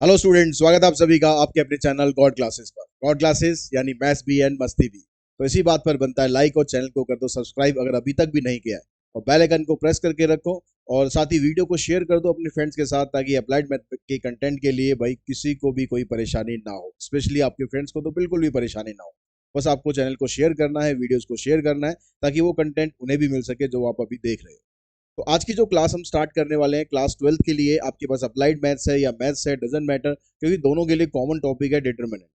Hello student, स्वागत है आप सभी का आपके अपने चैनल गॉड क्लासेस पर। गॉड क्लासेस यानी मैथ्स भी एंड मस्ती भी। तो इसी बात पर बनता है लाइक और चैनल को कर दो सब्सक्राइब अगर अभी तक भी नहीं किया है, और बेल आइकन को प्रेस करके रखो। और साथ ही वीडियो को शेयर कर दो अपने फ्रेंड्स के साथ, ताकि अप्लाइड मैथ के कंटेंट के लिए भाई किसी को भी कोई परेशानी ना हो, स्पेशली आपके फ्रेंड्स को तो बिल्कुल भी परेशानी ना हो। बस आपको चैनल को शेयर करना है, वीडियोस को शेयर करना है, ताकि वो कंटेंट उन्हें भी मिल सके जो आप अभी देख रहे हो। तो आज की जो क्लास हम स्टार्ट करने वाले हैं, क्लास 12th के लिए, आपके पास अप्लाइड मैथ्स है या मैथ्स है, डजेंट मैटर, क्योंकि दोनों के लिए कॉमन टॉपिक है डिटर्मिनेंट।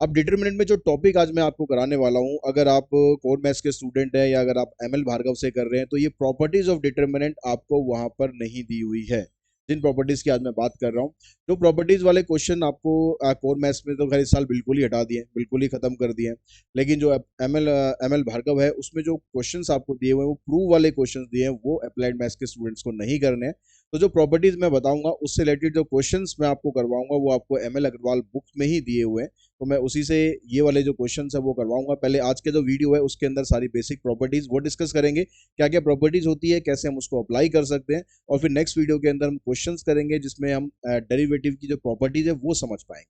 अब डिटर्मिनेंट में जो टॉपिक आज मैं आपको कराने वाला हूं, अगर आप कोर मैथ्स के स्टूडेंट हैं या अगर आप एमएल भार्गव से कर रहे हैं, तो ये प्रॉपर्टीज ऑफ डिटर्मिनेंट आपको वहां पर नहीं दी हुई है। जिन प्रॉपर्टीज की आज मैं बात कर रहा हूँ, जो प्रॉपर्टीज वाले क्वेश्चन आपको कोर मैथ्स में तो खैर इस साल बिल्कुल ही हटा दिए, बिल्कुल ही खत्म कर दिए हैं। लेकिन जो एमएल भार्गव है, उसमें जो क्वेश्चंस आपको दिए हुए हैं, वो प्रूव वाले क्वेश्चंस दिए हैं, वो अप्लाइड मैथ्स के स्टूडेंट्स को नहीं करने हैं। तो जो प्रॉपर्टीज मैं बताऊंगा, उससे रिलेटेड जो क्वेश्चंस मैं आपको करवाऊंगा, वो आपको एमएल अग्रवाल बुक में ही दिए हुए हैं। तो मैं उसी से ये वाले जो क्वेश्चंस है वो करवाऊंगा। पहले आज के जो वीडियो है उसके अंदर सारी बेसिक प्रॉपर्टीज वो डिस्कस करेंगे, क्या क्या प्रॉपर्टीज होती है, कैसे हम उसको अप्लाई कर सकते हैं। और फिर नेक्स्ट वीडियो के अंदर हम क्वेश्चंस करेंगे जिसमें हम डेरिवेटिव की जो प्रॉपर्टीज है वो समझ पाएंगे।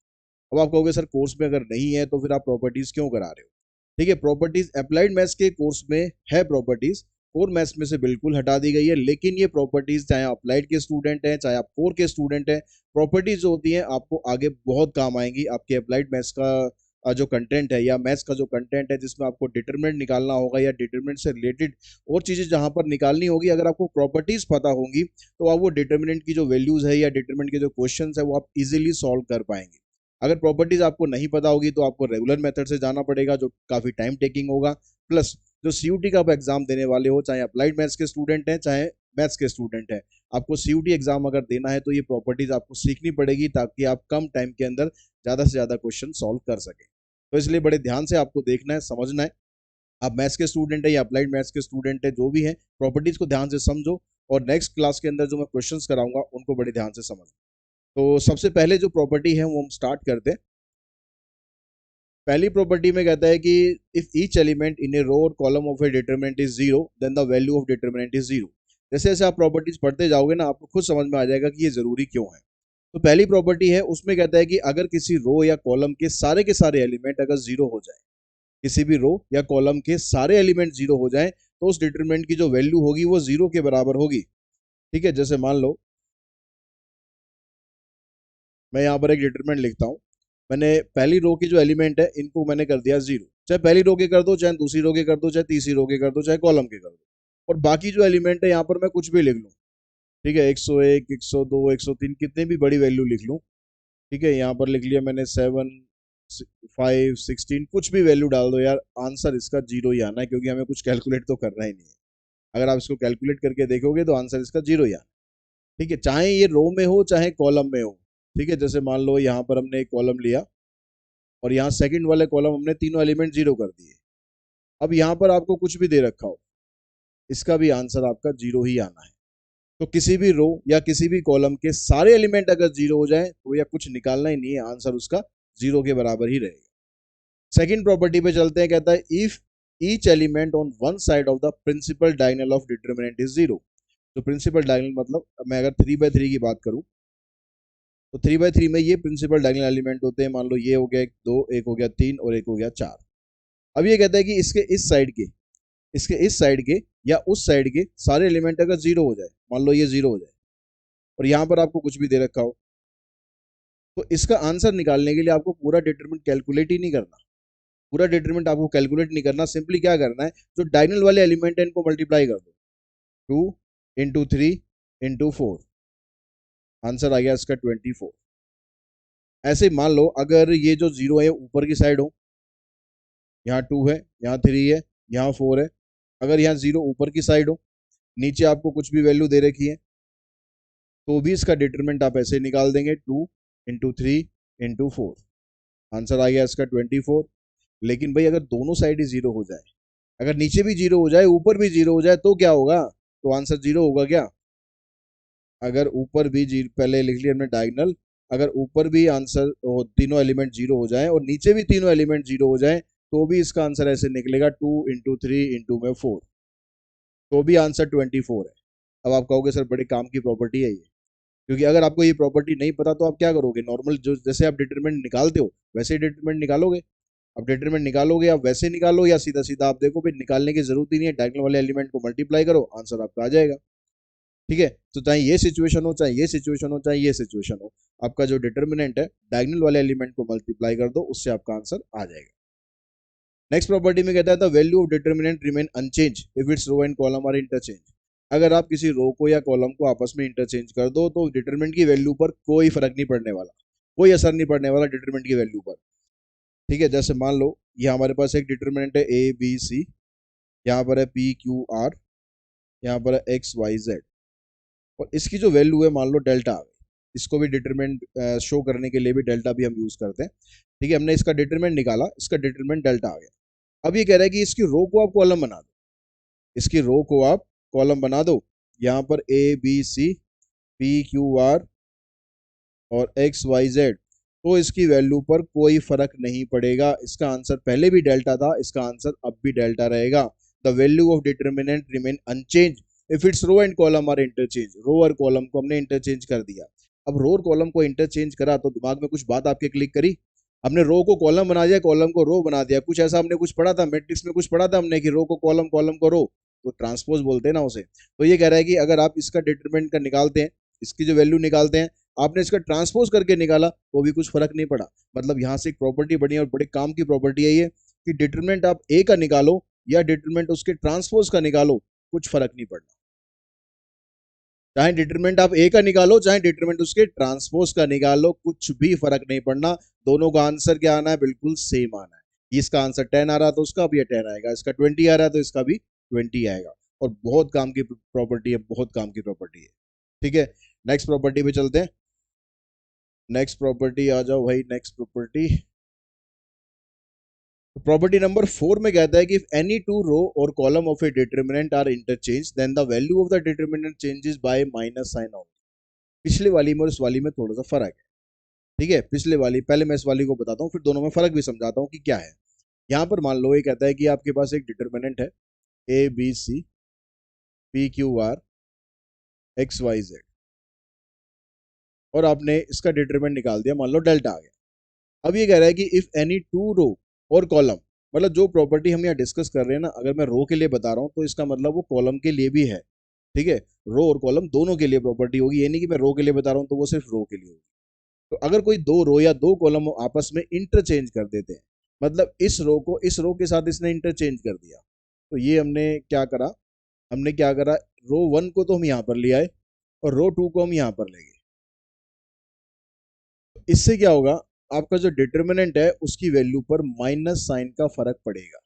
अब आप कहोगे सर कोर्स में अगर नहीं है तो फिर आप प्रॉपर्टीज क्यों करा रहे हो। ठीक है, प्रॉपर्टीज अप्लाइड मैथ्स के कोर्स में है, प्रॉपर्टीज कोर मैथ्स में से बिल्कुल हटा दी गई है। लेकिन ये प्रॉपर्टीज चाहे आप अप्लाइड के स्टूडेंट हैं चाहे आप कोर के स्टूडेंट हैं, प्रॉपर्टीज जो होती हैं आपको आगे बहुत काम आएंगी। आपके अप्लाइड मैथ्स का जो कंटेंट है या मैथ्स का जो कंटेंट है, जिसमें आपको डिटरमिनेंट निकालना होगा या डिटरमिनेंट से रिलेटेड और चीजें जहां पर निकालनी होगी, अगर आपको प्रॉपर्टीज पता होंगी तो आप वो डिटरमिनेंट की जो वैल्यूज है या डिटरमिनेंट के जो क्वेश्चन है वो आप इजिली सॉल्व कर पाएंगे। अगर प्रॉपर्टीज आपको नहीं पता होगी तो आपको रेगुलर मेथड से जाना पड़ेगा, जो काफी टाइम टेकिंग होगा। प्लस जो सीयूटी का आप एग्जाम देने वाले हो, चाहे अप्लाइड मैथ्स के स्टूडेंट हैं चाहे मैथ्स के स्टूडेंट हैं, आपको सीयूटी एग्जाम अगर देना है तो ये प्रॉपर्टीज आपको सीखनी पड़ेगी, ताकि आप कम टाइम के अंदर ज्यादा से ज्यादा क्वेश्चन सॉल्व कर सकें। तो इसलिए बड़े ध्यान से आपको देखना है, समझना है। आप मैथ्स के स्टूडेंट है या अप्लाइड मैथ्स के स्टूडेंट है, जो भी है, प्रॉपर्टीज को ध्यान से समझो। और नेक्स्ट क्लास के अंदर जो मैं क्वेश्चंस कराऊंगा उनको बड़े ध्यान से समझो। तो सबसे पहले जो प्रॉपर्टी है वो हम स्टार्ट करते हैं। पहली प्रॉपर्टी में कहता है कि if each element in a row और column of a determinant is zero, then the value of determinant is zero. जैसे जैसे आप प्रॉपर्टीज पढ़ते जाओगे ना, आपको खुद समझ में आ जाएगा कि ये जरूरी क्यों है। तो पहली प्रॉपर्टी है, उसमें कहता है कि अगर किसी रो या कॉलम के सारे एलिमेंट अगर जीरो हो जाए, किसी भी रो या कॉलम के सारे एलिमेंट जीरो हो जाए, तो उस डिटरमिनेंट की जो वैल्यू होगी वो जीरो के बराबर होगी। ठीक है, जैसे मान लो मैं यहाँ पर एक डिटरमिनेंट लिखता हूँ। मैंने पहली रो की जो एलिमेंट है इनको मैंने कर दिया जीरो, चाहे पहली रो के कर दो, चाहे दूसरी रो के कर दो, चाहे तीसरी रो के कर दो, चाहे कॉलम के कर दो। और बाकी जो एलिमेंट है यहाँ पर मैं कुछ भी लिख लूँ। ठीक है, 101, 102, 103, कितने भी बड़ी वैल्यू लिख लूँ। ठीक है, यहाँ पर लिख लिया मैंने 7, 5, 16, कुछ भी वैल्यू डाल दो यार, आंसर इसका जीरो ही आना है, क्योंकि हमें कुछ कैलकुलेट तो करना ही नहीं है। अगर आप इसको कैलकुलेट करके देखोगे तो आंसर इसका जीरो ही आना है। ठीक है, चाहे ये रो में हो चाहे कॉलम में हो। ठीक है, जैसे मान लो यहाँ पर हमने एक कॉलम लिया और यहाँ सेकंड वाले कॉलम हमने तीनों एलिमेंट जीरो कर दिए। अब यहाँ पर आपको कुछ भी दे रखा हो, इसका भी आंसर आपका जीरो ही आना है। तो किसी भी रो या किसी भी कॉलम के सारे एलिमेंट अगर जीरो हो जाए तो या कुछ निकालना ही नहीं है, आंसर उसका जीरो के बराबर ही रहेगा। सेकंड प्रॉपर्टी पे चलते हैं, कहता है if each element on one side of the principal diagonal of determinant is zero. तो प्रिंसिपल डायगोनल मतलब, मैं अगर 3/3 की बात करूं, तो 3/3 में ये प्रिंसिपल डायगोनल एलिमेंट होते हैं। मान लो ये हो गया एक, दो, एक हो गया तीन और एक हो गया चार। अब ये कहता है कि इसके इस साइड के या उस साइड के सारे एलिमेंट अगर जीरो हो जाए, मान लो ये जीरो हो जाए और यहाँ पर आपको कुछ भी दे रखा हो, तो इसका आंसर निकालने के लिए आपको पूरा डिटरमिनेंट कैलकुलेट ही नहीं करना। पूरा डिटरमिनेंट आपको कैलकुलेट नहीं करना, सिंपली क्या करना है, जो डायगोनल वाले एलिमेंट है इनको मल्टीप्लाई कर दो। 2 × 3 × 4, आंसर आ गया इसका 24। ऐसे मान लो अगर ये जो जीरो है ऊपर की साइड हो, यहाँ 2 है, यहाँ 3 है, यहाँ 4 है। अगर यहाँ जीरो ऊपर की साइड हो, नीचे आपको कुछ भी वैल्यू दे रखी है, तो भी इसका डिटरमिनेंट आप ऐसे निकाल देंगे, 2 × 3 × 4, आंसर आ गया इसका 24। लेकिन भाई अगर दोनों साइड ही जीरो हो जाए, अगर नीचे भी जीरो हो जाए ऊपर भी जीरो हो जाए, तो क्या होगा, तो आंसर जीरो होगा क्या। अगर ऊपर भी जीरो, पहले लिख लिया हमने डायगोनल, अगर ऊपर भी आंसर तीनों एलिमेंट जीरो हो जाए और नीचे भी तीनों एलिमेंट जीरो हो जाए, तो भी इसका आंसर ऐसे निकलेगा, 2 × 3 × 4, तो भी आंसर 24 है। अब आप कहोगे सर बड़े काम की प्रॉपर्टी है ये। क्योंकि अगर आपको ये प्रॉपर्टी नहीं पता तो आप क्या करोगे, नॉर्मल जो जैसे आप डिटरमिनेंट निकालते हो वैसे ही डिटरमिनेंट निकालोगे। अब डिटरमिनेंट निकालोगे आप वैसे निकालो या सीधा सीधा आप देखो भाई निकालने की जरूरत ही नहीं है, डायगोनल वाले एलिमेंट को मल्टीप्लाई करो, आंसर आपका आ जाएगा। ठीक है, तो चाहे ये सिचुएशन हो, चाहे ये सिचुएशन हो, चाहे ये सिचुएशन हो, आपका जो डिटरमिनेंट है डायगोनल वाले एलिमेंट को मल्टीप्लाई कर दो, उससे आपका आंसर आ जाएगा। नेक्स्ट प्रॉपर्टी में कहता है the value of determinant remain unchanged if it's row and column are interchange. अगर आप किसी रो को या कॉलम को आपस में इंटरचेंज कर दो तो डिटरमिनेंट की वैल्यू पर कोई फर्क नहीं पड़ने वाला, कोई असर नहीं पड़ने वाला डिटरमिनेंट की वैल्यू पर। ठीक है, जैसे मान लो ये हमारे पास एक डिटरमिनेंट है ए बी सी, यहाँ पर है पी क्यू आर, यहाँ पर है एक्स वाई जेड, और इसकी जो वैल्यू है मान लो डेल्टा आ गई। इसको भी डिटरमिनेंट शो करने के लिए भी डेल्टा भी हम यूज करते हैं। ठीक है, हमने इसका डिटरमिनेंट निकाला, इसका डिटरमिनेंट डेल्टा आ गया। अब ये कह रहा है कि इसकी रो को आप कॉलम बना दो, इसकी रो को आप कॉलम बना दो, यहाँ पर a b c p q r और एक्स वाई जेड, तो इसकी वैल्यू पर कोई फर्क नहीं पड़ेगा। इसका आंसर पहले भी डेल्टा था, इसका आंसर अब भी डेल्टा रहेगा। The value of determinant remain unchanged if it's row and column are interchanged. Row और कॉलम को हमने इंटरचेंज कर दिया। अब रो और कॉलम को इंटरचेंज करा तो दिमाग में कुछ बात आपके क्लिक करी, हमने रो को कॉलम बना दिया, कॉलम को रो बना दिया। कुछ ऐसा हमने कुछ पढ़ा था मैट्रिक्स में, कुछ पढ़ा था हमने कि रो को कॉलम, कॉलम को रो, तो ट्रांसपोज बोलते हैं ना उसे। तो ये कह रहा है कि अगर आप इसका डिटरमिनेंट का निकालते हैं, इसकी जो वैल्यू निकालते हैं, आपने इसका ट्रांसपोज करके निकाला तो भी कुछ फर्क नहीं पड़ा। मतलब यहाँ से एक प्रॉपर्टी बनी और बड़े काम की प्रॉपर्टी है ये कि डिटरमिनेंट आप ए का निकालो या डिटरमिनेंट उसके ट्रांसपोज का निकालो, कुछ फर्क नहीं पड़ना। चाहे डिटरमिनेंट आप ए का निकालो चाहे डिटरमिनेंट उसके ट्रांसपोज का निकालो, कुछ भी फर्क नहीं पड़ना। दोनों का आंसर क्या आना है, बिल्कुल सेम आना है। इसका आंसर 10 आ रहा तो उसका भी 10 आएगा, इसका 20 आ रहा है तो इसका भी 20 आएगा। और बहुत काम की प्रॉपर्टी है, बहुत काम की प्रॉपर्टी है। ठीक है, नेक्स्ट प्रॉपर्टी पे चलते हैं। नेक्स्ट प्रॉपर्टी आ जाओ भाई, नेक्स्ट प्रॉपर्टी। प्रॉपर्टी नंबर 4 में कहता है कि इफ एनी टू रो और column of a determinant are interchange then the value of the determinant changes by minus sign of. पिछले वाली में और इस वाली में थोड़ा सा फर्क है। ठीक है, पिछले वाली, पहले मैं इस वाली को बताता हूँ फिर दोनों में फर्क भी समझाता हूँ कि क्या है। यहाँ पर मान लो ये कहता है कि आपके पास एक डिटरमिनेंट है a b c p q r x y z, और आपने इसका डिटरमिनेंट निकाल दिया, मान लो डेल्टा आ गया। अब ये कह रहा है कि इफ एनी टू रो और कॉलम, मतलब जो प्रॉपर्टी हम यहाँ डिस्कस कर रहे हैं ना, अगर मैं रो के लिए बता रहा हूँ तो इसका मतलब वो कॉलम के लिए भी है। ठीक है, रो और कॉलम दोनों के लिए प्रॉपर्टी होगी, ये नहीं कि मैं रो के लिए बता रहा हूँ तो वो सिर्फ रो के लिए होगी। तो अगर कोई दो रो या दो कॉलम आपस में इंटरचेंज कर देते हैं, मतलब इस रो को इस रो के साथ इसने इंटरचेंज कर दिया, तो ये हमने क्या करा, रो वन को तो हम यहाँ पर ले आए और रो टू को हम यहाँ पर ले गए। इससे क्या होगा, आपका जो डिटरमिनेंट है उसकी वैल्यू पर माइनस साइन का फर्क पड़ेगा।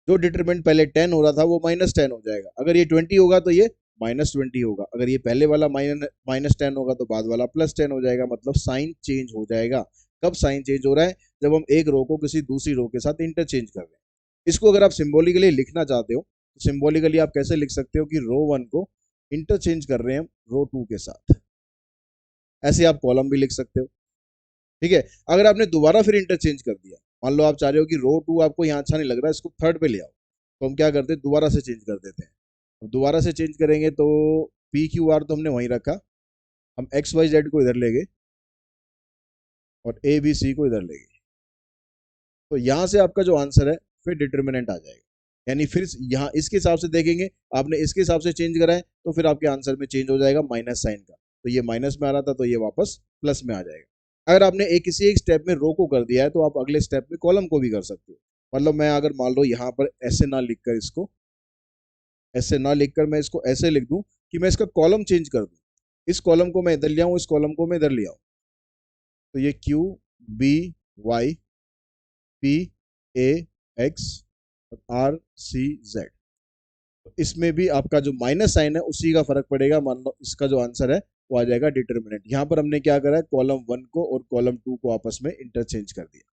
जो डिटरमिनेंट पहले 10 हो रहा था वो -10 हो जाएगा, अगर ये 20 होगा तो ये -20 होगा, अगर ये पहले वाला -10 होगा तो बाद वाला +10 हो जाएगा। मतलब साइन चेंज हो जाएगा। कब साइन चेंज हो रहा है, जब हम एक रो को किसी दूसरी रो के साथ इंटरचेंज कर रहे हैं। इसको अगर आप सिंबॉलिकली लिखना चाहते हो तो सिंबॉलिकली आप कैसे लिख सकते हो कि रो वन को इंटरचेंज कर रहे हैं हम रो टू के साथ, ऐसे आप कॉलम भी लिख सकते हो। ठीक है, अगर आपने दोबारा फिर इंटरचेंज कर दिया, मान लो आप चाह रहे हो कि रो टू आपको यहाँ अच्छा नहीं लग रहा है, इसको थर्ड पे ले आओ, तो हम क्या करते हैं, दोबारा से चेंज कर देते हैं। दोबारा से चेंज करेंगे तो पी क्यू आर तो हमने वहीं रखा, हम एक्स वाई जेड को इधर ले गए और ए बी सी को इधर ले गए, तो यहाँ से आपका जो आंसर है फिर डिटर्मिनेंट आ जाएगा। यानी फिर यहाँ इसके हिसाब से देखेंगे, आपने इसके हिसाब से चेंज करा है तो फिर आपके आंसर में चेंज हो जाएगा माइनस साइन का, तो ये माइनस में आ रहा था तो ये वापस प्लस में आ जाएगा। अगर आपने किसी एक स्टेप में रो को कर दिया है तो आप अगले स्टेप में कॉलम को भी कर सकते हो। मतलब मैं अगर मान लो यहाँ पर ऐसे ना लिखकर इसको ऐसे ना लिखकर मैं इसको ऐसे लिख दूं कि मैं इसका कॉलम चेंज कर दूं, इस कॉलम को मैं इधर ले आऊं, इस कॉलम को मैं इधर ले आऊं, तो ये q b y p a x r c z, इसमें भी आपका जो माइनस साइन है उसी का फर्क पड़ेगा। मान लो इसका जो आंसर है वो आ जाएगा डिटर्मिनेंट। यहाँ पर हमने क्या करा है, कॉलम वन को और कॉलम टू को आपस में इंटरचेंज कर दिया।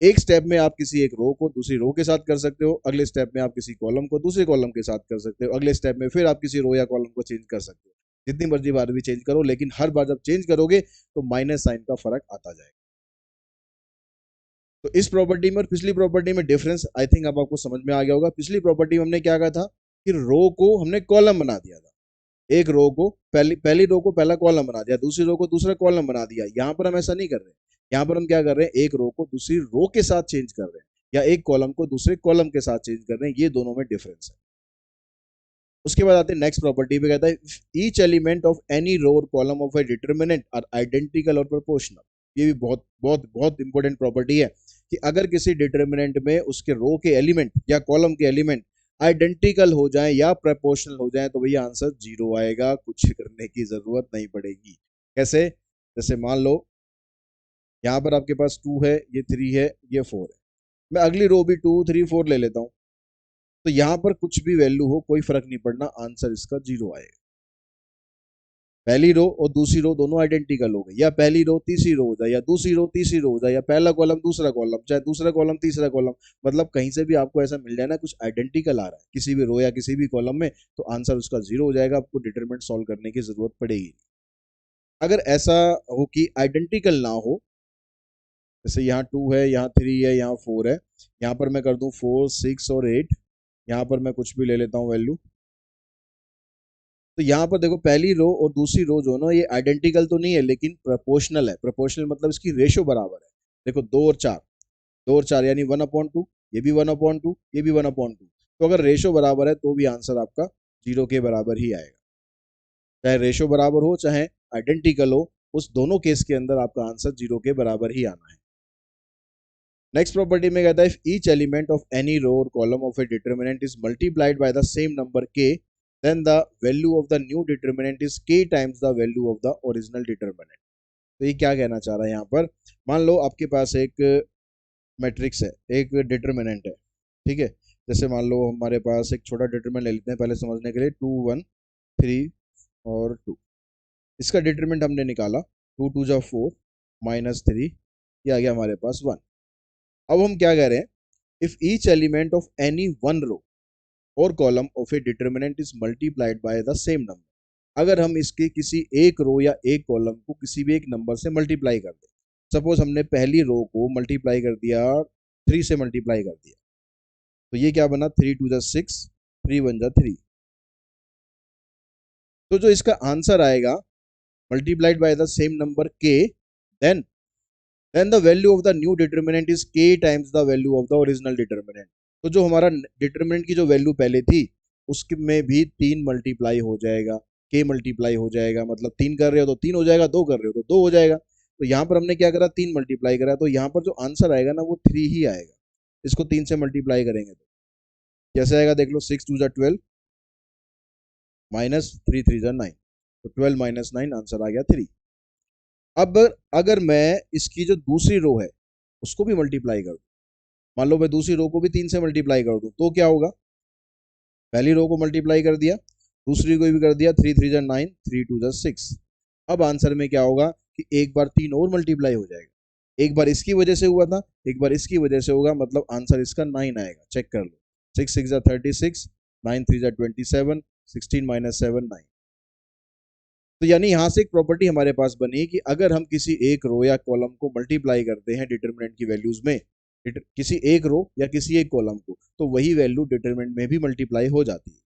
एक स्टेप में आप किसी एक रो को दूसरी रो के साथ कर सकते हो, अगले स्टेप में आप किसी कॉलम को दूसरे कॉलम के साथ कर सकते हो, अगले स्टेप में फिर आप किसी रो या कॉलम को चेंज कर सकते हो। जितनी मर्जी बार भी चेंज करो, लेकिन हर बार जब चेंज करोगे तो माइनस साइन का फर्क आता जाएगा। तो इस प्रॉपर्टी में और पिछली प्रॉपर्टी में डिफरेंस आई थिंक अब आपको समझ में आ गया होगा। पिछली प्रॉपर्टी में हमने क्या कहा था कि रो को हमने कॉलम बना दिया था, एक रो को पहली रो को पहला कॉलम बना दिया, दूसरी रो को दूसरा कॉलम बना दिया। यहाँ पर हम ऐसा नहीं कर रहे हैं, यहाँ पर हम क्या कर रहे हैं, एक रो को दूसरी रो के साथ चेंज कर रहे हैं या एक कॉलम को दूसरे कॉलम के साथ चेंज कर रहे हैं, ये दोनों में डिफरेंस है। उसके बाद आते हैं नेक्स्ट प्रॉपर्टी पे, कहता है each element of any row और column of a determinant are identical और प्रोपोर्शनल। ये भी बहुत बहुत बहुत इंपॉर्टेंट प्रॉपर्टी है कि अगर किसी डिटरमिनेंट में उसके रो के एलिमेंट या कॉलम के एलिमेंट आइडेंटिकल हो जाएं या प्रोपोर्शनल हो जाएं तो भैया आंसर 0 आएगा, कुछ करने की जरूरत नहीं पड़ेगी। कैसे? जैसे मान लो यहाँ पर आपके पास 2 है, ये 3 है, ये 4 है, मैं अगली रो भी 2 3 4 ले लेता हूँ, तो यहाँ पर कुछ भी वैल्यू हो कोई फर्क नहीं पड़ना, आंसर इसका 0 आएगा। पहली रो और दूसरी रो दोनों आइडेंटिकल हो गई, या पहली रो तीसरी रो हो जाए, या दूसरी रो तीसरी रो हो जाए, या पहला कॉलम दूसरा कॉलम, चाहे दूसरा कॉलम तीसरा कॉलम, मतलब कहीं से भी आपको ऐसा मिल जाए ना कुछ आइडेंटिकल आ रहा है किसी भी रो या किसी भी कॉलम में, तो आंसर उसका 0 हो जाएगा, आपको डिटरमिनेंट सॉल्व करने की जरूरत पड़ेगी। अगर ऐसा हो कि आइडेंटिकल ना हो, जैसे यहाँ 2 है, यहाँ 3 है, यहाँ 4 है, यहाँ पर मैं कर दूं 4 6 और 8, यहाँ पर मैं कुछ भी ले लेता हूँ वैल्यू, तो यहाँ पर देखो पहली रो और दूसरी रो जो ना ये आइडेंटिकल तो नहीं है लेकिन प्रोपोर्शनल है। प्रोपोर्शनल मतलब इसकी रेशो बराबर है। देखो 2 और 4, 2 और 4 यानी 1/2, ये भी 1/2, ये भी 1/2, तो अगर रेशो बराबर है तो भी आंसर आपका 0 के बराबर ही आएगा। चाहे रेशो बराबर हो चाहे आइडेंटिकल हो, उस दोनों केस के अंदर आपका आंसर 0 के बराबर ही आना है। नेक्स्ट प्रॉपर्टी में कहता है if each element of any row और column of a determinant is multiplied by the same number k, then the value of the new determinant is k times the value of the original determinant। तो ये क्या कहना चाह रहा है यहाँ पर, मान लो आपके पास एक मैट्रिक्स है, एक डिटरमिनेंट है, ठीक है। जैसे मान लो हमारे पास एक छोटा डिटरमिनेंट ले लेते हैं पहले समझने के लिए, 2 1 3 और 2। इसका डिटरमिनेंट हमने निकाला, 2 2 जा 4 -3, ये आ गया हमारे पास 1। अब हम क्या कह रहे हैं, if each element of any one row और column of a determinant is multiplied by the same number. अगर हम इसके किसी एक रो या एक कॉलम को किसी भी एक नंबर से मल्टीप्लाई कर दें, सपोज हमने पहली रो को मल्टीप्लाई कर दिया 3 से मल्टीप्लाई कर दिया, तो ये क्या बना, 3 2 जा 6, 3 1 जा 3। तो जो इसका आंसर आएगा multiplied by the same number k, then the value of the new determinant is k times the value of the original determinant. तो जो हमारा डिटरमिनेंट की जो वैल्यू पहले थी उसमें भी 3 मल्टीप्लाई हो जाएगा, k मल्टीप्लाई हो जाएगा, मतलब 3 कर रहे हो तो 3 हो जाएगा, 2 कर रहे हो तो 2 हो जाएगा। तो यहाँ पर हमने क्या करा, 3 मल्टीप्लाई करा, तो यहाँ पर जो आंसर आएगा ना वो 3 ही आएगा। इसको 3 से मल्टीप्लाई करेंगे तो कैसे आएगा, देख लो, 6 2 जा 12 -3 3 जा 9, तो 12 - 9 आंसर आ गया 3। अब अगर मैं इसकी जो दूसरी रो है उसको भी मल्टीप्लाई कर दूं, मान लो मैं दूसरी रो को भी 3 से मल्टीप्लाई कर दूं, तो क्या होगा, पहली रो को मल्टीप्लाई कर दिया, दूसरी को भी कर दिया, 3 3 जा 9 3 2 जा 6। अब आंसर में क्या होगा कि एक बार 3 और मल्टीप्लाई हो जाएगा, एक बार इसकी वजह से हुआ था, एक बार इसकी वजह से होगा, मतलब आंसर इसका 9 आएगा। चेक कर लो, 6 6 जा 36, 9 3 जा 27, 16 - 7 9। तो यानी यहां से एक प्रॉपर्टी हमारे पास बनी कि अगर हम किसी एक रो या कॉलम को मल्टीप्लाई करते हैं डिटरमिनेंट की वैल्यूज में, किसी एक रो या किसी एक कॉलम को, तो वही वैल्यू डिटरमिनेंट में भी मल्टीप्लाई हो जाती है।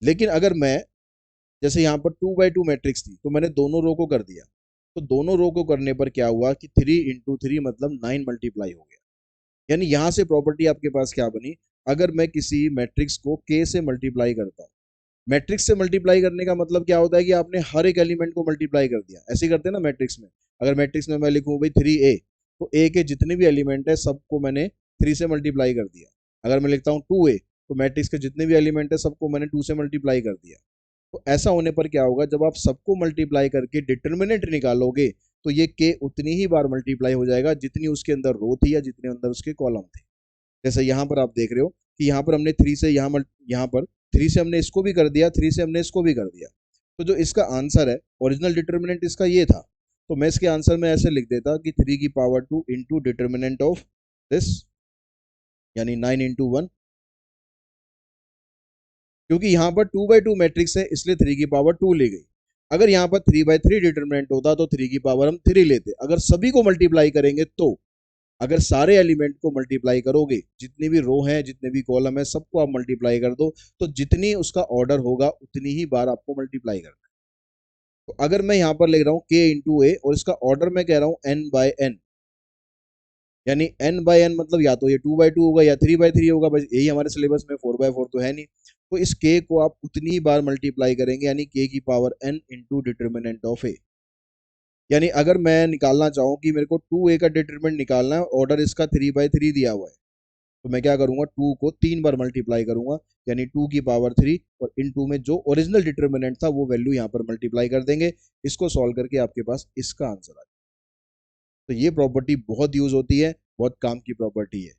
लेकिन अगर मैं, जैसे यहाँ पर 2/2 मैट्रिक्स थी तो मैंने दोनों रो को कर दिया, तो दोनों रो को करने पर क्या हुआ कि 3 × 3 मतलब 9 मल्टीप्लाई हो गया। यानी यहां से प्रॉपर्टी आपके पास क्या बनी, अगर मैं किसी मैट्रिक्स को k से मल्टीप्लाई करता हूँ, मैट्रिक्स से मल्टीप्लाई करने का मतलब क्या होता है कि आपने हर एक एलिमेंट को मल्टीप्लाई कर दिया, ऐसे ही करते हैं ना मैट्रिक्स में। अगर मैट्रिक्स में मैं लिखूं भाई 3a, तो a के जितने भी एलिमेंट है सबको मैंने 3 से मल्टीप्लाई कर दिया। अगर मैं लिखता हूं 2a, तो मैट्रिक्स के जितने भी एलिमेंट है सबको मैंने 2 से मल्टीप्लाई कर दिया। तो ऐसा होने पर क्या होगा, जब आप सबको मल्टीप्लाई करके डिटरमिनेंट निकालोगे तो ये k उतनी ही बार मल्टीप्लाई हो जाएगा जितनी उसके अंदर रो थी या जितने अंदर उसके कॉलम थे। जैसे यहाँ पर आप देख रहे हो कि यहाँ पर हमने 3 से यहाँ पर 3 से हमने इसको भी कर दिया, 3 से हमने इसको भी कर दिया। तो जो इसका आंसर है, ओरिजिनल डिटरमिनेंट इसका ये था, तो मैं इसके आंसर में ऐसे लिख देता कि 3 की power 2 into determinant of this, यानी 9 × 1, क्योंकि यहाँ पर 2/2 मैट्रिक्स है इसलिए 3 की पावर 2 ली गई। अगर यहाँ पर 3/3 डिटरमिनेंट होता तो 3 की पावर हम 3 लेते। अगर सभी को मल्टीप्लाई करेंगे तो अगर सारे एलिमेंट को मल्टीप्लाई करोगे, जितनी भी रो हैं जितने भी कॉलम है सबको आप मल्टीप्लाई कर दो, तो जितनी उसका ऑर्डर होगा उतनी ही बार आपको मल्टीप्लाई करना है। तो अगर मैं यहाँ पर लिख रहा हूँ k इंटू ए और इसका ऑर्डर मैं कह रहा हूँ n बाय n, यानी n बाय n मतलब या तो ये 2/2 होगा या 3/3 होगा, बस यही हमारे सिलेबस में 4/4 तो है नहीं। तो इस k को आप उतनी बार मल्टीप्लाई करेंगे, यानी k की power n into determinant of a। यानी अगर मैं निकालना चाहूँ कि मेरे को 2a का डिटरमिनेंट निकालना है, ऑर्डर इसका 3/3 दिया हुआ है, तो मैं क्या करूंगा, 2 को 3 बार मल्टीप्लाई करूंगा, यानी 2 की पावर 3 और इन 2 में जो ओरिजिनल डिटरमिनेंट था वो वैल्यू यहाँ पर मल्टीप्लाई कर देंगे। इसको सॉल्व करके आपके पास इसका आंसर आ जाए। तो ये प्रॉपर्टी बहुत यूज होती है, बहुत काम की प्रॉपर्टी है।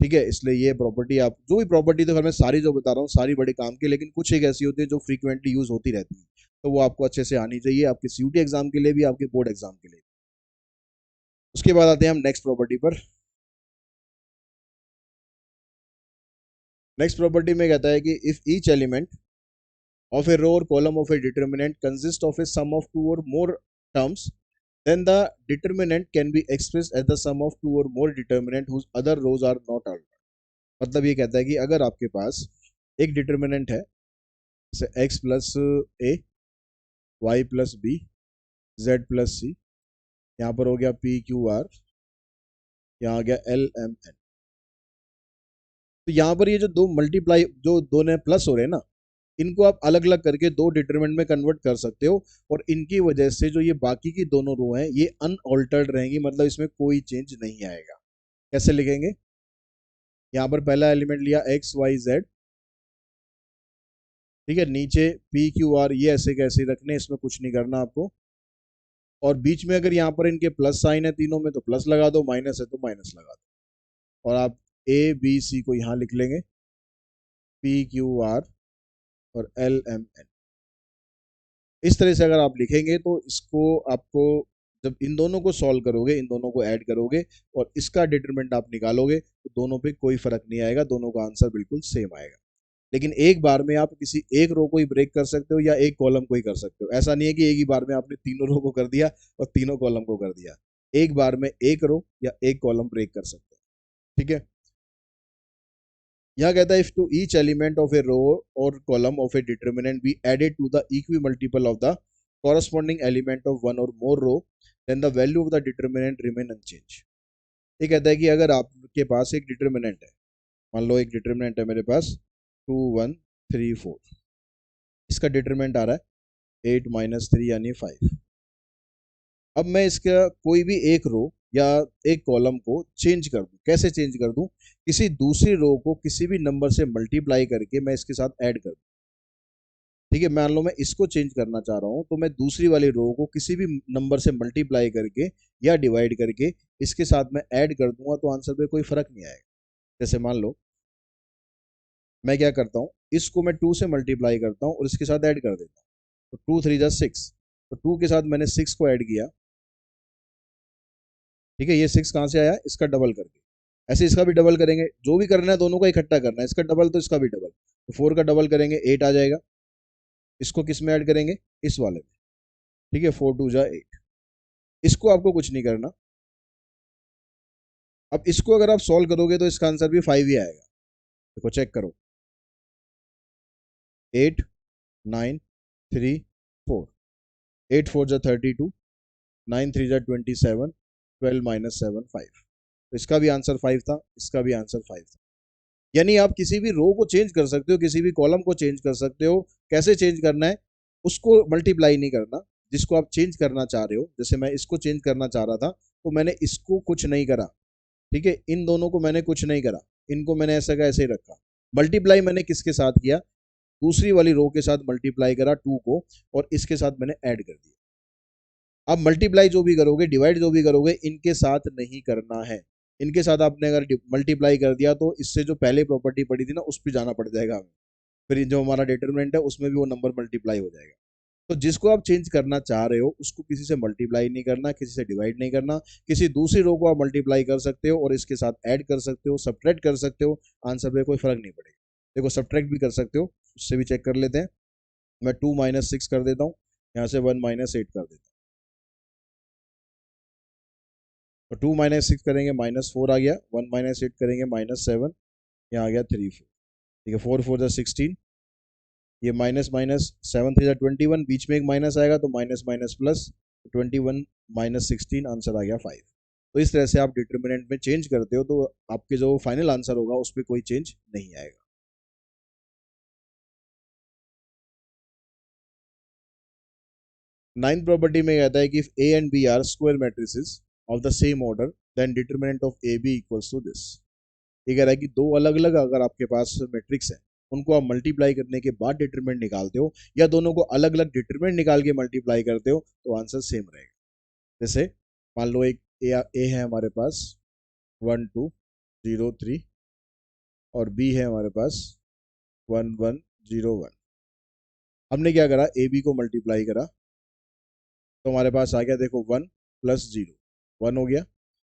ठीक है, इसलिए ये प्रॉपर्टी, आप जो भी प्रॉपर्टी, तो मैं सारी जो बता रहा हूँ सारी बड़े काम की, लेकिन कुछ एक ऐसी होती है जो फ्रीक्वेंटली यूज होती रहती है, तो वो आपको अच्छे से आनी चाहिए, आपके सीयूटी एग्जाम के लिए भी, आपके बोर्ड एग्जाम के लिए। उसके बाद आते हैं हम नेक्स्ट प्रॉपर्टी पर। नेक्स्ट प्रॉपर्टी में कहता है कि if each element of a row or column of a determinant consists of a sum of two or more terms, then the determinant can be expressed as the sum of two or more determinant whose other rows are not altered। मतलब ये कहता है कि अगर आपके पास एक determinant है, जैसे x plus A, Y plus B, Z plus C, यहाँ पर हो गया पी क्यू आर, यहाँ आ गया एल एम एन। तो यहाँ पर ये जो दो मल्टीप्लाई, जो दोनों प्लस हो रहे हैं ना, इनको आप अलग अलग करके दो डिटरमिनेंट में कन्वर्ट कर सकते हो, और इनकी वजह से जो ये बाकी की दोनों रो हैं ये अनऑल्टर्ड रहेंगी, मतलब इसमें कोई चेंज नहीं आएगा। कैसे लिखेंगे, यहाँ पर पहला एलिमेंट लिया एक्स वाई जेड, ठीक है, नीचे पी क्यू आर, ये ऐसे कैसे रखने, इसमें कुछ नहीं करना आपको। और बीच में अगर यहाँ पर इनके प्लस साइन है तीनों में तो प्लस लगा दो, माइनस है तो माइनस लगा दो, और आप ए बी सी को यहाँ लिख लेंगे, पी क्यू आर और एल एम एन। इस तरह से अगर आप लिखेंगे तो इसको आपको, जब इन दोनों को सॉल्व करोगे, इन दोनों को ऐड करोगे और इसका डिटरमिनेंट आप निकालोगे, तो दोनों पे कोई फर्क नहीं आएगा, दोनों का आंसर बिल्कुल सेम आएगा। लेकिन एक बार में आप किसी एक रो को ही ब्रेक कर सकते हो या एक कॉलम को ही कर सकते हो, ऐसा नहीं है कि एक ही बार में आपने तीनों रो को कर दिया और तीनों कॉलम को कर दिया। एक बार में एक रो या एक कॉलम ब्रेक कर सकते हो। ठीक है, यहाँ कहता है if to each element of a row और column of a determinant be added to the equimultiple of the corresponding element of one or more row, then the value of the determinant remain unchanged। ये कहता है कि अगर आपके पास एक determinant है, मान लो एक डिटर्मिनेंट है मेरे पास 2 1 3 4, इसका डिटर्मिनेंट आ रहा है 8 - 3 यानी 5। अब मैं इसका कोई भी एक रो या एक कॉलम को चेंज कर दूं, कैसे चेंज कर दूं, किसी दूसरी रो को किसी भी नंबर से मल्टीप्लाई करके मैं इसके साथ ऐड कर दूं। ठीक है, मान लो मैं इसको चेंज करना चाह रहा हूँ, तो मैं दूसरी वाली रो को किसी भी नंबर से मल्टीप्लाई करके या डिवाइड करके इसके साथ मैं ऐड कर दूंगा, तो आंसर पे कोई फर्क नहीं आएगा। जैसे मान लो मैं क्या करता हूँ, इसको मैं 2 से मल्टीप्लाई करता हूँ और इसके साथ ऐड कर देता हूँ, तो 2 3 जा 6, तो 2 के साथ मैंने 6 को ऐड किया। ठीक है, ये 6 कहाँ से आया, इसका डबल करके, ऐसे इसका भी डबल करेंगे, जो भी करना है दोनों का इकट्ठा करना है, इसका डबल तो इसका भी डबल, तो 4 का डबल करेंगे 8 आ जाएगा। इसको किस में ऐड करेंगे, इस वाले में। ठीक है, 4 2 जा 8। इसको आपको कुछ नहीं करना। अब इसको अगर आप सॉल्व करोगे तो इसका आंसर भी 5 ही आएगा। देखो चेक करो, 8 9 3 4, 8 4 जा 32, 9 3 जा 27, 12 - 7 5। तो इसका भी आंसर 5 था, इसका भी आंसर 5 था। यानी आप किसी भी रो को चेंज कर सकते हो, किसी भी कॉलम को चेंज कर सकते हो। कैसे चेंज करना है, उसको मल्टीप्लाई नहीं करना, जिसको आप चेंज करना चाह रहे हो। जैसे मैं इसको चेंज करना चाह रहा था, तो मैंने इसको कुछ नहीं करा। ठीक है, इन दोनों को मैंने कुछ नहीं करा, इनको मैंने ऐसा का ऐसे ही रखा। मल्टीप्लाई मैंने किसके साथ किया, दूसरी वाली रो के साथ मल्टीप्लाई करा 2 को, और इसके साथ मैंने ऐड कर दिया। अब मल्टीप्लाई जो भी करोगे, डिवाइड जो भी करोगे, इनके साथ नहीं करना है। इनके साथ आपने अगर मल्टीप्लाई कर दिया तो इससे जो पहले प्रॉपर्टी पड़ी थी ना, उस पर जाना पड़ जाएगा हमें, फिर जो हमारा डिटरमिनेंट है उसमें भी वो नंबर मल्टीप्लाई हो जाएगा। तो जिसको आप चेंज करना चाह रहे हो उसको किसी से मल्टीप्लाई नहीं करना, किसी से डिवाइड नहीं करना, किसी दूसरी रो को आप मल्टीप्लाई कर सकते हो और इसके साथ ऐड कर सकते हो, सब्ट्रैक्ट कर सकते हो, आंसर में कोई फर्क नहीं पड़ेगा। देखो सब्ट्रैक्ट भी कर सकते हो, उससे भी चेक कर लेते हैं। मैं 2 - 6 कर देता हूँ, यहाँ से 1 - 8 कर देता हूँ। तो 2 माइनस 6 करेंगे -4 आ गया, 1 माइनस 8 करेंगे -7, यहाँ आ गया 3 4। ठीक है, 4 4 16, ये माइनस माइनस 7 3 21, बीच में एक माइनस आएगा तो माइनस माइनस प्लस 21 -16, आंसर आ गया 5। तो इस तरह से आप डिटर्मिनेंट में चेंज करते हो तो आपके जो फाइनल आंसर होगा उस पर कोई चेंज नहीं आएगा। 9th प्रॉपर्टी में कहता है कि if A and B are square matrices of the same order then determinant of AB equals to this। ये कह रहा है कि दो अलग अलग अगर आपके पास मैट्रिक्स है, उनको आप मल्टीप्लाई करने के बाद डिटरमिनेंट निकालते हो या दोनों को अलग अलग डिटरमिनेंट निकाल के मल्टीप्लाई करते हो तो आंसर सेम रहेगा। जैसे मान लो एक ए है हमारे पास 1 2 0 3 और बी है हमारे पास 1 1 0 1। हमने क्या करा, ए बी को मल्टीप्लाई करा तो हमारे पास आ गया, देखो 1 + 0 1 हो गया,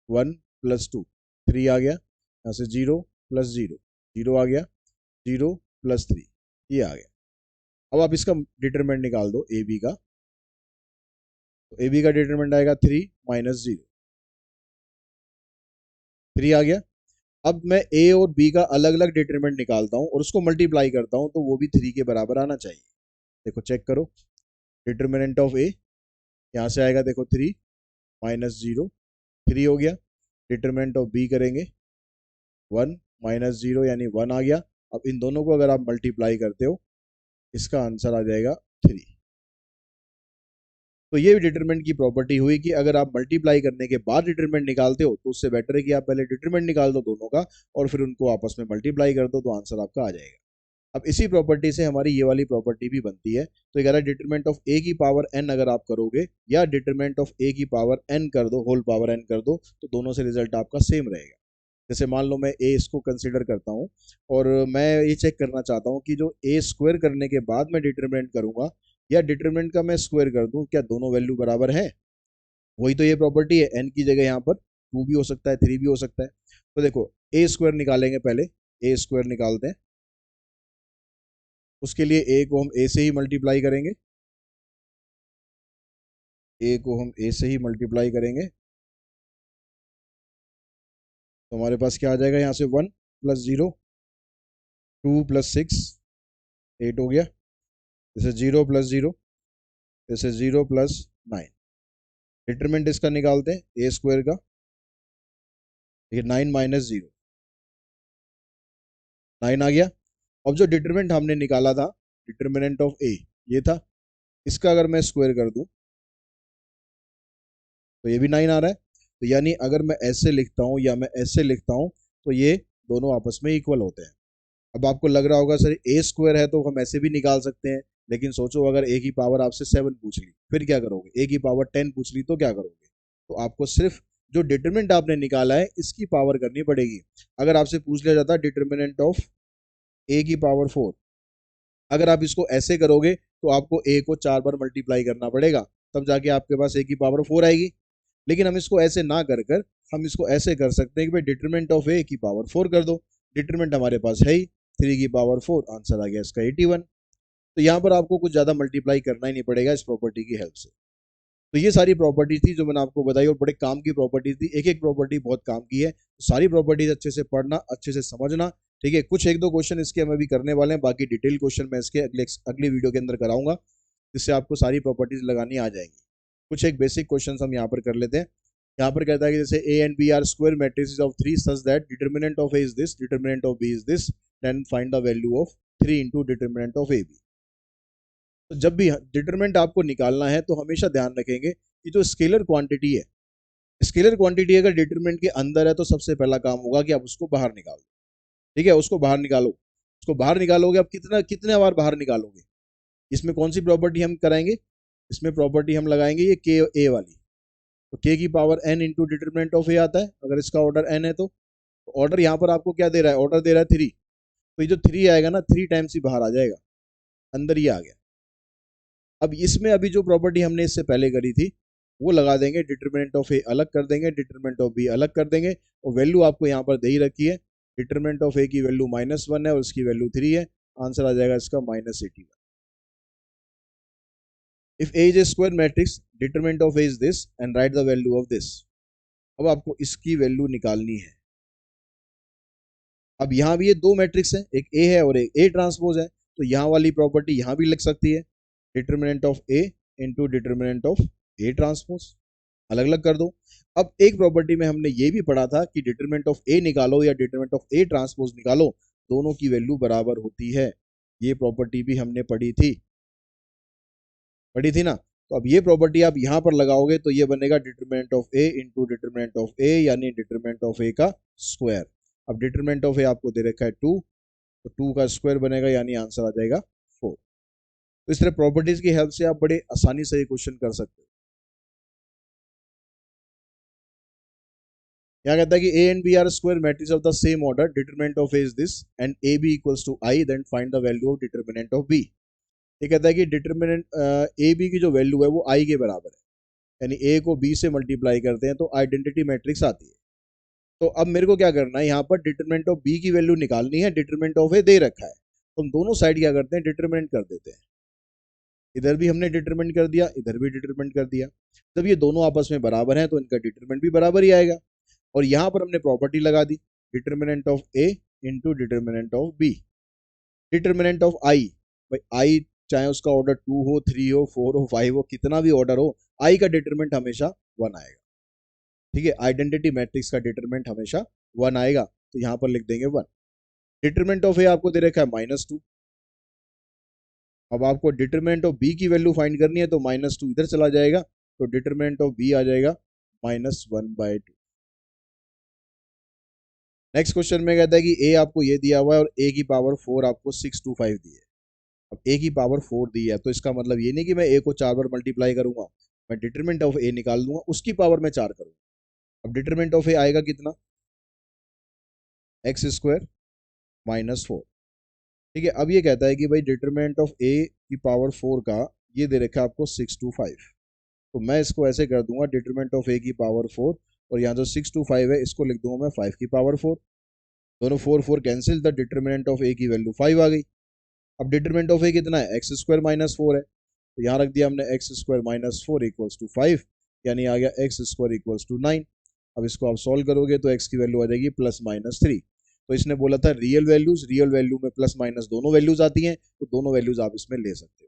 1 + 2 3 आ गया, यहाँ से 0 + 0 0 आ गया, 0 + 3 ये आ गया। अब आप इसका डिटरमिनेंट निकाल दो ए बी का, तो ए बी का डिटरमिनेंट आएगा 3 - 0 3 आ गया। अब मैं ए और बी का अलग अलग डिटरमिनेंट निकालता हूँ और उसको मल्टीप्लाई करता हूँ तो वो भी 3 के बराबर आना चाहिए। देखो चेक करो, डिटरमिनेंट ऑफ ए यहाँ से आएगा, देखो 3 - 0 3 हो गया। डिटरमिनेंट ऑफ बी करेंगे 1 - 0 यानी 1 आ गया। अब इन दोनों को अगर आप मल्टीप्लाई करते हो इसका आंसर आ जाएगा 3। तो ये डिटरमिनेंट की प्रॉपर्टी हुई कि अगर आप मल्टीप्लाई करने के बाद डिटरमिनेंट निकालते हो तो उससे बेटर है कि आप पहले डिटरमिनेंट निकाल दो दोनों का और फिर उनको आपस में मल्टीप्लाई कर दो तो आंसर आपका आ जाएगा। अब इसी प्रॉपर्टी से हमारी ये वाली प्रॉपर्टी भी बनती है। तो ये कह रहा है डिटरमिनेंट ऑफ ए की पावर एन अगर आप करोगे या डिटरमिनेंट ऑफ ए की पावर एन कर दो, होल पावर एन कर दो, तो दोनों से रिजल्ट आपका सेम रहेगा। जैसे मान लो मैं ए इसको कंसिडर करता हूँ और मैं ये चेक करना चाहता हूँ कि जो ए स्क्वायर करने के बाद मैं डिटरमिनेंट करूंगा या डिटरमिनेंट का मैं स्क्वायर कर दूं, क्या दोनों वैल्यू बराबर है? वही तो ये प्रॉपर्टी है, एन की जगह यहाँ पर 2 भी हो सकता है, 3 भी हो सकता है। तो देखो ए स्क्वायर निकालेंगे, पहले ए स्क्वायर निकालते हैं। उसके लिए ए को हम ए से ही मल्टीप्लाई करेंगे, ए को हम ए से ही मल्टीप्लाई करेंगे तो हमारे पास क्या आ जाएगा, यहाँ से 1 + 0 2 + 6 8 हो गया। जैसे 0 + 0 जैसे 0 + 9। डिटरमिनेंट इसका निकालते हैं ए स्क्वायर का, ये 9 - 0 9 आ गया। अब जो डिटरमिनेंट हमने निकाला था, डिटरमिनेंट ऑफ ए ये था, इसका अगर मैं स्क्वायर कर दूं तो ये भी 9 आ रहा है। तो यानी अगर मैं ऐसे लिखता हूं या मैं ऐसे लिखता हूं तो ये दोनों आपस में इक्वल होते हैं। अब आपको लग रहा होगा सर ए स्क्वायर है तो हम ऐसे भी निकाल सकते हैं, लेकिन सोचो अगर ए की पावर आपसे 7 पूछ ली फिर क्या करोगे, ए की पावर 10 पूछ ली तो क्या करोगे? तो आपको सिर्फ जो डिटरमिनेंट आपने निकाला है इसकी पावर करनी पड़ेगी। अगर आपसे पूछ लिया जाता डिटरमिनेंट ऑफ ए की पावर 4, अगर आप इसको ऐसे करोगे तो आपको ए को 4 बार मल्टीप्लाई करना पड़ेगा, तब जाके आपके पास ए की पावर 4 आएगी। लेकिन हम इसको ऐसे ना कर कर हम इसको ऐसे कर सकते हैं कि भाई डिटरमिनेंट ऑफ ए की पावर 4 कर दो। डिटरमिनेंट हमारे पास है ही 3 की पावर 4, आंसर आ गया इसका 81। तो यहाँ पर आपको कुछ ज़्यादा मल्टीप्लाई करना ही नहीं पड़ेगा इस प्रॉपर्टी की हेल्प से। तो ये सारी प्रॉपर्टी थी जो मैंने आपको बताई और बड़े काम की प्रॉपर्टी थी, एक एक प्रॉपर्टी बहुत काम की है। तो सारी प्रॉपर्टीज अच्छे से पढ़ना, अच्छे से समझना, ठीक है। कुछ एक दो क्वेश्चन इसके हम अभी करने वाले हैं, बाकी डिटेल क्वेश्चन मैं इसके अगली वीडियो के अंदर कराऊंगा, जिससे आपको सारी प्रॉपर्टीज लगानी आ जाएंगी। कुछ एक बेसिक क्वेश्चन हम यहाँ पर कर लेते हैं। यहाँ पर कहता है कि जैसे a and b are square matrices of 3 such that determinant of a is this, determinant of b is this, then find the value of 3 into determinant of a b. तो जब भी डिटरमिनेंट आपको निकालना है तो हमेशा ध्यान रखेंगे कि जो स्केलर क्वांटिटी है, स्केलर क्वांटिटी अगर डिटरमिनेंट के अंदर है तो सबसे पहला काम होगा कि आप उसको बाहर निकालो। ठीक है, उसको बाहर निकालो। उसको बाहर निकालोगे, आप कितना कितने बार बाहर निकालोगे? इसमें कौन सी प्रॉपर्टी हम कराएंगे? इसमें प्रॉपर्टी हम लगाएंगे ये के ए वाली। तो के की power N into determinant of A आता है, अगर इसका ऑर्डर एन है तो ऑर्डर यहाँ पर आपको क्या दे रहा है, ऑर्डर दे रहा है 3। तो ये जो 3 आएगा ना 3 टाइम्स ही बाहर आ जाएगा, अंदर ही आ गया। अब इसमें अभी जो प्रॉपर्टी हमने इससे पहले करी थी वो लगा देंगे, डिटरमिनेंट ऑफ ए अलग कर देंगे, डिटरमिनेंट ऑफ बी अलग कर देंगे और वैल्यू आपको यहाँ पर दे ही रखी है। डिटरमिनेंट ऑफ ए की वैल्यू -1 है और इसकी वैल्यू 3 है, आंसर आ जाएगा इसका -81। If A is a square matrix determinant of a is this and right the value of this. अब आपको इसकी वैल्यू निकालनी है। अब यहाँ भी ये दो मैट्रिक्स है, एक ए है और एक ए ट्रांसपोज है, तो यहाँ वाली प्रॉपर्टी यहाँ भी लिख सकती है, determinant of A into determinant of A transpose, अलग अलग कर दो। अब एक प्रॉपर्टी में हमने ये भी पढ़ा था कि डिटरमिनेंट ऑफ ए निकालो या डिटरमिनेंट ऑफ ए ट्रांसपोज निकालो, दोनों की वैल्यू बराबर होती है। ये प्रॉपर्टी भी हमने पढ़ी थी ना। तो अब ये प्रॉपर्टी आप यहां पर लगाओगे तो ये बनेगा determinant of A into determinant of A, यानी डिटरमिनेंट ऑफ ए का स्क्वायर। अब डिटरमिनेंट ऑफ ए आपको दे रखा है 2, तो 2 का स्क्वायर बनेगा, यानी आंसर आ जाएगा 4। तो इस तरह प्रॉपर्टीज की हेल्प से आप बड़े आसानी से ये क्वेश्चन कर सकते हो। यहाँ कहता है कि a and b are square matrix of the same order, determinant of a is this and a b equals to I, then find the value of determinant of b. ये कहता है कि डिटरमिनेंट ए बी की जो value है वो आई के बराबर है, यानी ए को बी से मल्टीप्लाई करते हैं तो आइडेंटिटी मैट्रिक्स आती है। तो अब मेरे को क्या करना है, यहाँ पर डिटरमिनेंट ऑफ बी की वैल्यू निकालनी है, डिटरमिनेंट ऑफ ए दे रखा है, तो हम दोनों साइड क्या करते हैं, डिटरमिनेंट कर देते हैं। इधर भी हमने डिटरमिनेंट कर दिया, इधर भी डिटरमिनेंट कर दिया। जब ये दोनों आपस में बराबर हैं तो इनका डिटरमिनेंट भी बराबर ही आएगा। और यहाँ पर हमने प्रॉपर्टी लगा दी, determinant of A into determinant of B. Determinant of I, भाई आई चाहे उसका ऑर्डर 2 हो, 3 हो, 4 हो, 5 हो, कितना भी ऑर्डर हो, आई का डिटरमिनेंट हमेशा 1 आएगा। ठीक है, आइडेंटिटी मैट्रिक्स का डिटरमिनेंट हमेशा 1 आएगा, तो यहाँ पर लिख देंगे 1। डिटरमिनेंट ऑफ ए आपको दे रखा है -2। अब आपको डिटरमिनेंट ऑफ बी की वैल्यू फाइंड करनी है, तो -2 इधर चला जाएगा, तो डिटरमिनेंट ऑफ बी आ जाएगा -1/2। नेक्स्ट क्वेश्चन में कहता है कि ए आपको ये दिया हुआ है और ए की पावर 4 आपको 625 दी है। अब ए की पावर 4 दी है, तो इसका मतलब ये नहीं कि मैं ए को 4 बार मल्टीप्लाई करूंगा, मैं डिटरमिनेंट ऑफ ए निकाल दूंगा, उसकी पावर में 4 करूंगा। अब डिटरमिनेंट ऑफ ए आएगा कितना, x² -4। ठीक है, अब ये कहता है कि भाई डिटरमिनेंट ऑफ ए की पावर 4 का ये दे रखा है आपको 625, तो मैं इसको ऐसे कर दूंगा, डिटरमिनेंट ऑफ ए की पावर 4 और यहाँ जो 625 है इसको लिख दूंगा मैं 5 की पावर 4। दोनों 4 4 कैंसिल, द डिटरमिनेंट ऑफ ए की वैल्यू 5 आ गई। अब डिटरमिनेंट ऑफ ए कितना है, x² -4 है, तो यहाँ रख दिया हमने x² -4 इक्वल्स टू 5, यानी आ गया x² इक्वल्स टू 9। अब इसको आप सॉल्व करोगे तो x की वैल्यू आ जाएगी +-3। तो इसने बोला था रियल वैल्यू में प्लस माइनस दोनों वैल्यूज आती हैं, तो दोनों वैल्यूज आप इसमें ले सकते हो।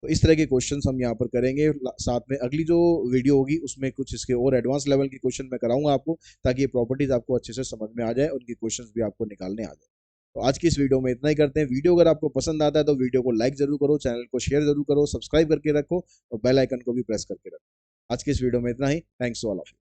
तो इस तरह के क्वेश्चंस हम यहाँ पर करेंगे। साथ में अगली जो वीडियो होगी उसमें कुछ इसके और एडवांस लेवल के क्वेश्चन मैं कराऊंगा आपको, ताकि ये प्रॉपर्टीज आपको अच्छे से समझ में आ जाए, उनकी क्वेश्चंस भी आपको निकालने आ जाए। तो आज की इस वीडियो में इतना ही करते हैं। वीडियो अगर आपको पसंद आता है तो वीडियो को लाइक जरूर करो, चैनल को शेयर जरूर करो, सब्सक्राइब करके रखो और बेल आइकन को भी प्रेस करके रखो। आज की इस वीडियो में इतना ही। Thanks to all of you.